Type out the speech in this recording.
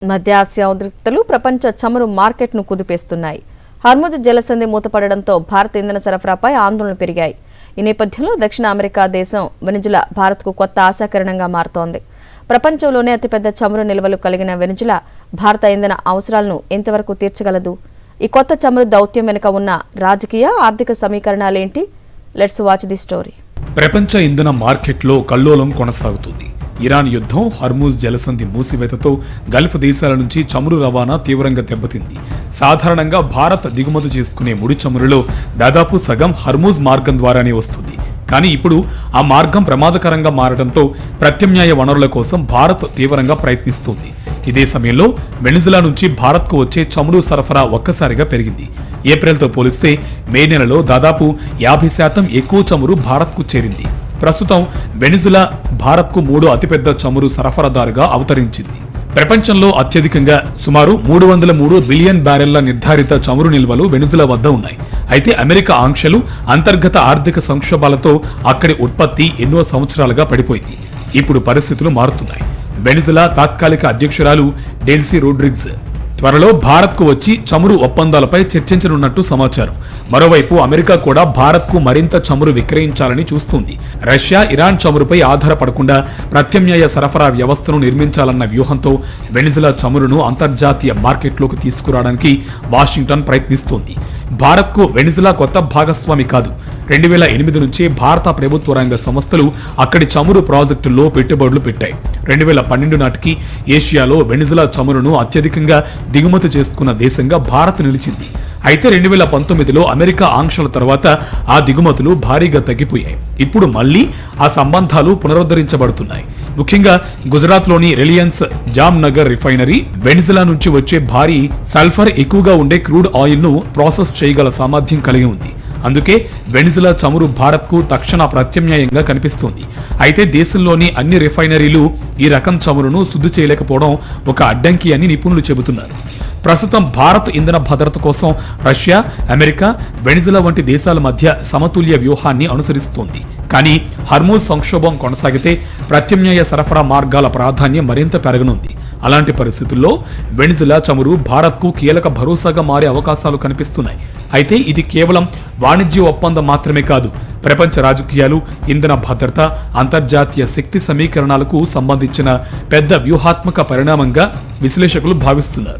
మధ్య ఆసియా ఉద్రిక్తతలు ప్రపంచ చమురు మార్కెట్ను కుదిపేస్తున్నాయి. హార్ముజ్ జలసంధి మూతపడడంతో భారత ఇంధన సరఫరాపై ఆందోళనలు పెరిగాయి. ఈ నేపథ్యంలో దక్షిణ అమెరికా దేశం వెనిజులా భారత్కు కొత్త ఆశాకిరణంగా మారుతోంది. ప్రపంచంలోనే అతిపెద్ద చమురు నిల్వలు కలిగిన వెనిజులా భారత ఇంధన అవసరాలను ఎంతవరకు తీర్చగలదు? ఈ కొత్త చమురు దౌత్యం వెనుక ఉన్న రాజకీయ, ఆర్థిక సమీకరణాలేంటి? Let's watch the story. ప్రపంచ ఇంధన మార్కెట్లో కల్లోలం కొనసాగుతుంది. ఇరాన్ యుద్ధం, హర్మూజ్ జలసంధి మూసివేతతో గల్ఫ్ దేశాల నుంచి చమురు రవాణా తీవ్రంగా దెబ్బతింది. సాధారణంగా భారత్ దిగుమతి చేసుకునే ముడి చమురులో దాదాపు సగం హర్మూజ్ మార్గం ద్వారానే వస్తుంది. కానీ ఇప్పుడు ఆ మార్గం ప్రమాదకరంగా మారడంతో ప్రత్యామ్నాయ వనరుల కోసం భారత్ తీవ్రంగా ప్రయత్నిస్తోంది. ఇదే సమయంలో వెనిజులా నుంచి భారత్కు వచ్చే చమురు సరఫరా ఒక్కసారిగా పెరిగింది. ఏప్రిల్తో పోలిస్తే మే నెలలో దాదాపు 50% ఎక్కువ చమురు భారత్కు చేరింది. ప్రస్తుతం వెనిజులా భారత్కు 3వ అతిపెద్ద చమురు సరఫరాదారుగా అవతరించింది. ప్రపంచంలో అత్యధికంగా సుమారు 303 బిలియన్ బ్యారెళ్ల నిర్ధారిత చమురు నిల్వలు వెనిజులా వద్ద ఉన్నాయి. అయితే అమెరికా ఆంక్షలు, అంతర్గత ఆర్థిక సంక్షోభాలతో అక్కడి ఉత్పత్తి ఎన్నో సంవత్సరాలుగా పడిపోయింది. ఇప్పుడు పరిస్థితులు మారుతున్నాయి. వెనిజులా తాత్కాలిక అధ్యక్షురాలు డెల్సీ రోడ్రిగ్స్ త్వరలో భారత్కు వచ్చి చమురు ఒప్పందాలపై చర్చించనున్నట్టు సమాచారం. మరోవైపు అమెరికా కూడా భారత్కు మరింత చమురు విక్రయించాలని చూస్తుంది. రష్యా, ఇరాన్ చమురుపై ఆధారపడకుండా ప్రత్యామ్నాయ సరఫరా వ్యవస్థను నిర్మించాలన్న వ్యూహంతో వెనిజులా చమురును అంతర్జాతీయ మార్కెట్లోకి తీసుకురావడానికి వాషింగ్టన్ ప్రయత్నిస్తోంది. భారత్కు వెనిజులా కొత్త భాగస్వామి కాదు. 2008 నుంచే భారత ప్రభుత్వ రంగ సంస్థలు అక్కడి చమురు ప్రాజెక్టుల్లో పెట్టుబడులు పెట్టాయి. 2012 నాటికి ఏషియాలో వెనిజులా చమురును అత్యధికంగా దిగుమతి చేసుకున్న దేశంగా భారత్ నిలిచింది. అయితే 2019లో అమెరికా ఆంక్షల తర్వాత ఆ దిగుమతులు భారీగా తగ్గిపోయాయి. ఇప్పుడు మళ్లీ ఆ సంబంధాలు పునరుద్ధరించబడుతున్నాయి. ముఖ్యంగా గుజరాత్లోని రిలయన్స్ జామ్నగర్ రిఫైనరీ వెనిజులా నుంచి వచ్చే భారీ సల్ఫర్ ఎక్కువగా ఉండే క్రూడ్ ఆయిల్ ను ప్రాసెస్ చేయగల సామర్థ్యం కలిగి ఉంది. అందుకే వెనిజులా చమురు భారత్కు తక్షణ ప్రత్యామ్నాయంగా కనిపిస్తోంది. అయితే దేశంలోని అన్ని రిఫైనరీలు ఈ రకం చమురును శుద్ధి చేయలేకపోవడం ఒక అడ్డంకి అని నిపుణులు చెబుతున్నారు. ప్రస్తుతం భారత్ ఇంధన భద్రత కోసం రష్యా, అమెరికా, వెనిజులా వంటి దేశాల మధ్య సమతుల్య వ్యూహాన్ని అనుసరిస్తోంది. కానీ హర్మూజ్ సంక్షోభం కొనసాగితే ప్రత్యామ్నాయ సరఫరా మార్గాల ప్రాధాన్యం మరింత పెరగనుంది. అలాంటి పరిస్థితుల్లో వెనిజులా చమురు భారత్కు కీలక భరోసాగా మారే అవకాశాలు కనిపిస్తున్నాయి. అయితే ఇది కేవలం వాణిజ్య ఒప్పందం మాత్రమే కాదు. ప్రపంచ రాజకీయాలు, ఇంధన భద్రత, అంతర్జాతీయ శక్తి సమీకరణాలకు సంబంధించిన పెద్ద వ్యూహాత్మక పరిణామంగా విశ్లేషకులు భావిస్తున్నారు.